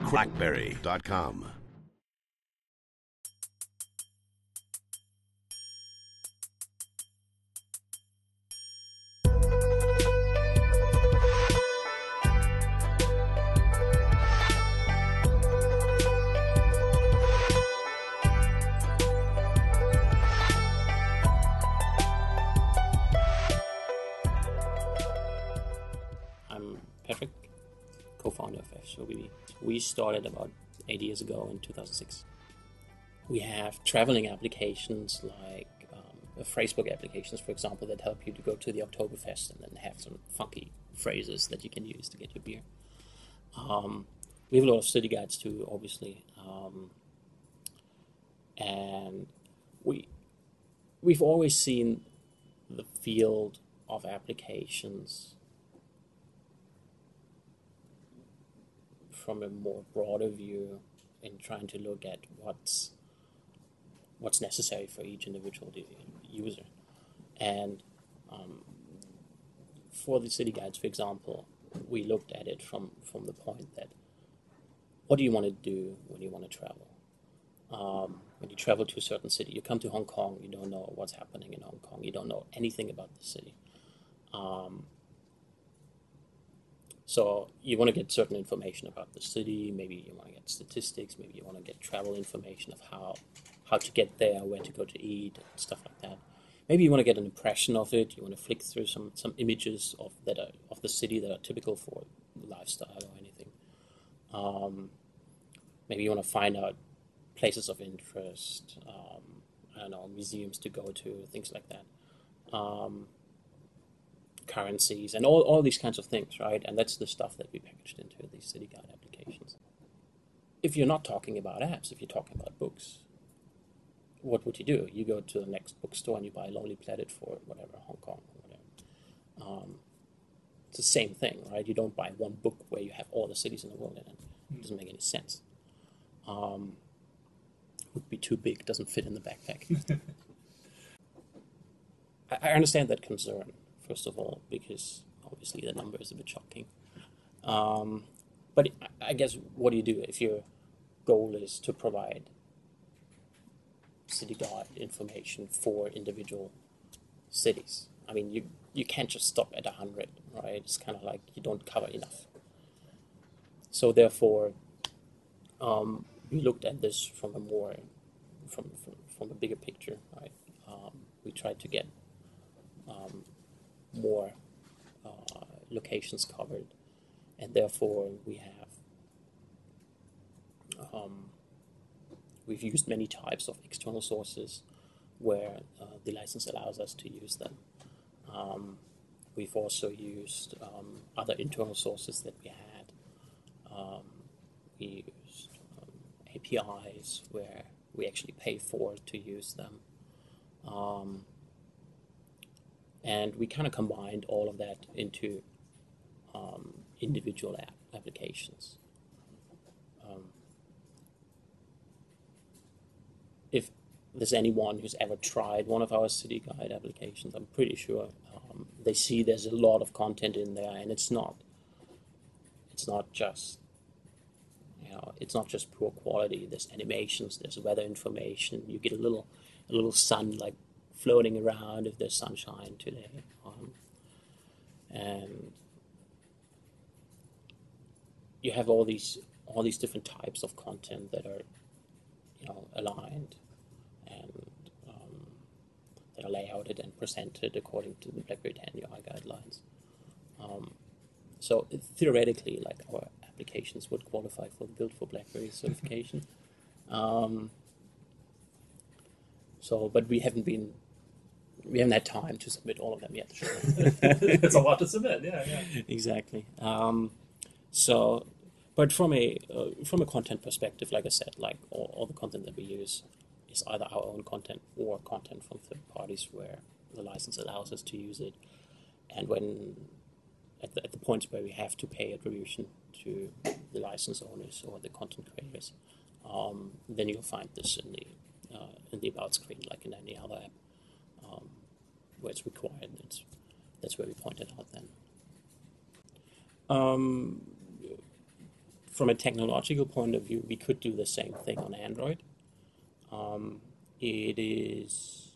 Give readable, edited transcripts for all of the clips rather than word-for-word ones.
CrackBerry.com. I'm Patrick, co-founder of S4BB. We started about 8 years ago in 2006. We have traveling applications like Facebook applications, for example, that help you to go to the Oktoberfest and then have some funky phrases that you can use to get your beer. We have a lot of city guides too, obviously, and we've always seen the field of applications from a more broader view in trying to look at what's necessary for each individual user. And for the city guides, for example, we looked at it from the point that what do you want to do when you want to travel? When you travel to a certain city, you come to Hong Kong, you don't know what's happening in Hong Kong, you don't know anything about the city. So you want to get certain information about the city, maybe you want to get statistics, maybe you want to get travel information of how to get there, where to go to eat, stuff like that. Maybe you want to get an impression of it, you want to flick through some images of the city that are typical for lifestyle or anything. Maybe you want to find out places of interest, I don't know, museums to go to, things like that. Currencies and all these kinds of things, right? And that's the stuff that we packaged into these city guide applications. If you're not talking about apps, if you're talking about books, what would you do? You go to the next bookstore and you buy Lonely Planet for whatever, Hong Kong or whatever. It's the same thing, right? You don't buy one book where you have all the cities in the world in it. It doesn't make any sense. Would be too big, doesn't fit in the backpack. I understand that concern, first of all, because obviously the number is a bit shocking. But I guess what do you do if your goal is to provide city guide information for individual cities? I mean, you can't just stop at 100, right? It's kind of like you don't cover enough. So therefore, we looked at this from a more from a bigger picture, right? We tried to get more locations covered, and therefore we've used many types of external sources where the license allows us to use them. We've also used other internal sources that we had. We used APIs where we actually pay for to use them. And we kind of combined all of that into individual applications. If there's anyone who's ever tried one of our city guide applications, I'm pretty sure they see there's a lot of content in there, and it's not just poor quality. There's animations, there's weather information. You get a little sun like floating around if there's sunshine today, and you have all these different types of content that are aligned and that are layouted and presented according to the BlackBerry 10 UI guidelines. So theoretically, like, our applications would qualify for the Built for BlackBerry certification. But we haven't had time to submit all of them yet. It's a lot to submit, yeah. Exactly. But from a content perspective, like I said, like all the content that we use is either our own content or content from third parties where the license allows us to use it. And when at the points where we have to pay attribution to the license owners or the content creators, then you'll find this in the About screen, like in any other app, where it's required. That's where we point it out then. from a technological point of view, we could do the same thing on Android. It is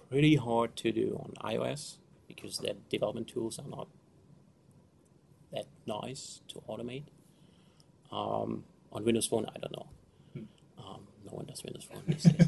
pretty hard to do on iOS because their development tools are not that nice to automate. On Windows Phone, I don't know. No one does Windows Phone these days.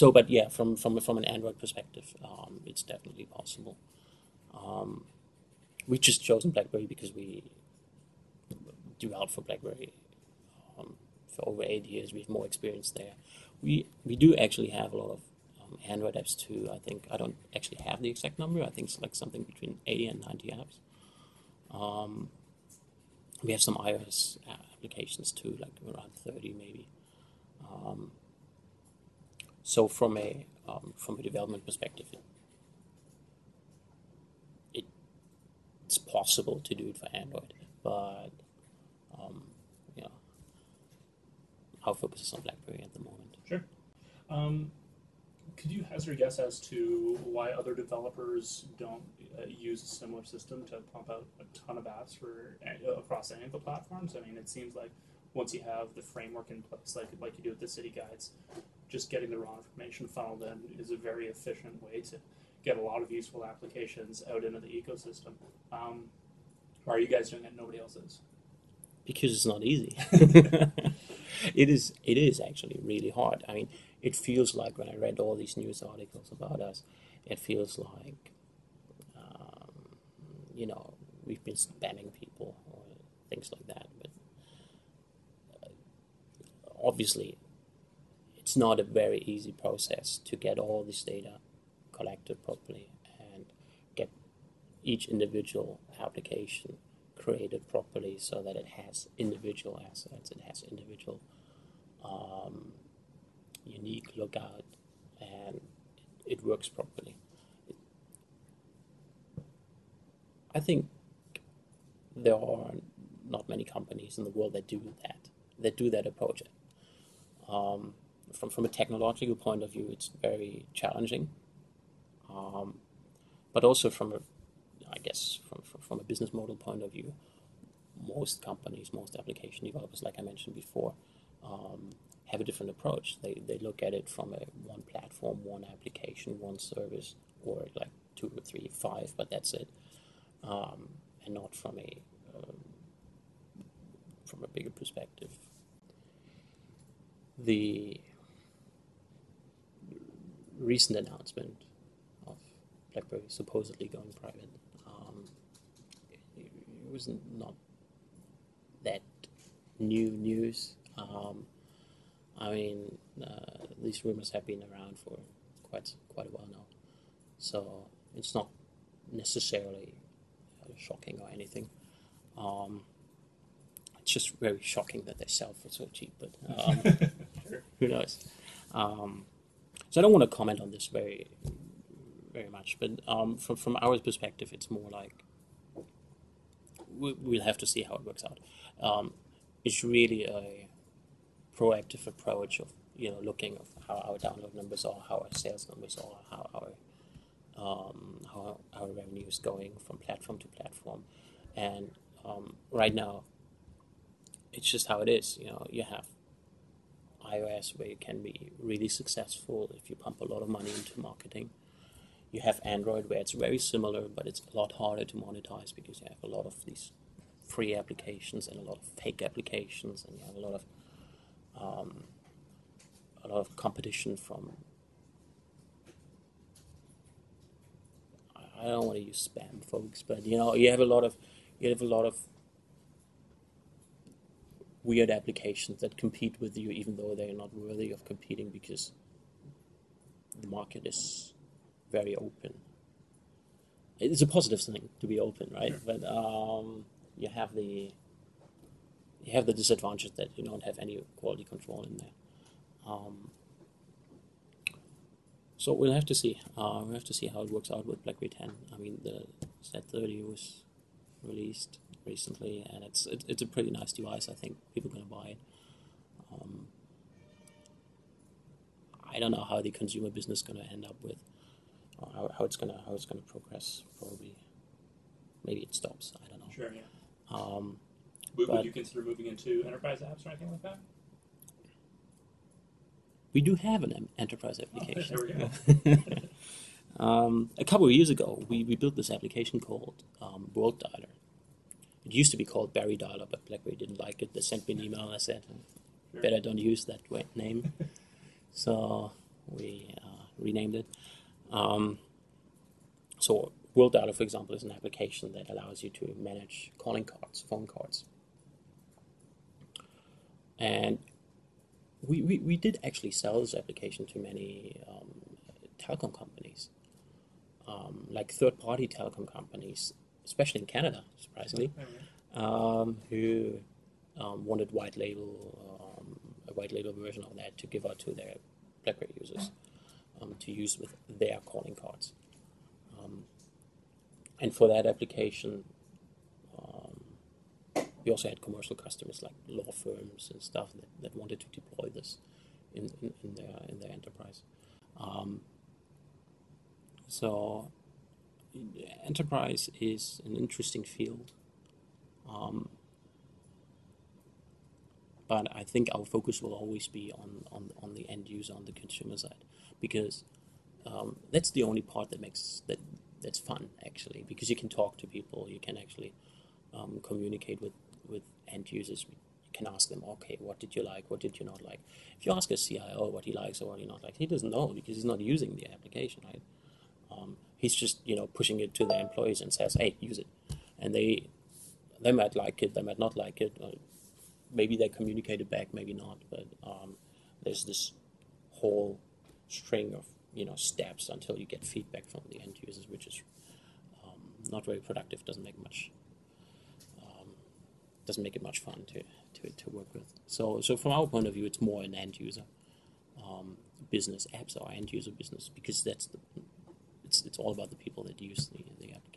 But yeah, from an Android perspective, it's definitely possible. We just chosen BlackBerry because we developed for BlackBerry for over 8 years. We have more experience there. We do actually have a lot of Android apps too. I think I don't actually have the exact number. I think it's like something between 80 and 90 apps. We have some iOS applications too, like around 30 maybe. So from a development perspective, it's possible to do it for Android, but you know, our focus is on BlackBerry at the moment. Sure. Could you hazard a guess as to why other developers don't use a similar system to pump out a ton of apps for across any of the platforms? I mean, it seems like once you have the framework in place, like you do with the city guides, just getting the raw information funneled in is a very efficient way to get a lot of useful applications out into the ecosystem. Why are you guys doing it? Nobody else is. Because it's not easy. It is actually really hard. I mean, it feels like when I read all these news articles about us, it feels like, we've been spamming people or things like that. But obviously, it's not a very easy process to get all this data collected properly and get each individual application created properly so that it has individual assets, it has individual unique lookout, and it works properly. I think there are not many companies in the world that do that approach. From a technological point of view, it's very challenging, but also from a business model point of view, most companies, most application developers, like I mentioned before, have a different approach. They look at it from one platform, one application, one service, or like 2 or 3, 5, but that's it, and not from a bigger perspective. The recent announcement of BlackBerry supposedly going private, it was not that new news. These rumors have been around for quite a while now, so it's not necessarily shocking or anything. It's just very shocking that they sell for so cheap, but Sure. who knows? So I don't want to comment on this very, very much, but from our perspective, it's more like we'll have to see how it works out. It's really a proactive approach of looking at how our download numbers are, how our sales numbers are, how our revenue is going from platform to platform, and right now it's just how it is. You have iOS where you can be really successful if you pump a lot of money into marketing. You have Android where it's very similar, but it's a lot harder to monetize because you have a lot of these free applications and a lot of fake applications, and you have a lot of competition from. I don't want to use spam, folks, but you have a lot of weird applications that compete with you, even though they're not worthy of competing because the market is very open. It's a positive thing to be open, right? Sure. But you have the disadvantage that you don't have any quality control in there. So we'll have to see. We'll have to see how it works out with BlackBerry 10. I mean, the Z30 was released recently, and it's a pretty nice device. I think people are going to buy it. I don't know how the consumer business is going to end up with, or how it's going to progress. Probably, maybe it stops. I don't know. Sure, yeah. Would But you consider moving into enterprise apps or anything like that? we do have an enterprise Oh, application. there we go. A couple of years ago, we built this application called World Dialer. It used to be called Berry Dialer, but BlackBerry didn't like it. They sent me an email and I said, Sure. better don't use that name. So we renamed it. So World Dialer, for example, is an application that allows you to manage calling cards, phone cards. And we did actually sell this application to many telecom companies, like third-party telecom companies, especially in Canada, surprisingly, who wanted a white label version of that to give out to their BlackBerry users to use with their calling cards. And for that application, we also had commercial customers like law firms and stuff that wanted to deploy this in their enterprise. So enterprise is an interesting field, but I think our focus will always be on the end user, on the consumer side, because that's the only part that's fun actually, because you can talk to people, you can actually communicate with end users. You can ask them, okay, what did you like, what did you not like? If you ask a CIO what he likes or what he not likes, he doesn't know because he's not using the application, right? He's just pushing it to their employees and says, hey, use it, and they might like it, they might not like it, or maybe they communicate it back, maybe not, but there's this whole string of steps until you get feedback from the end users, which is not very productive. Doesn't make it much fun to work with. So from our point of view, it's more an end user business. Apps are end user business because it's all about the people that use the application.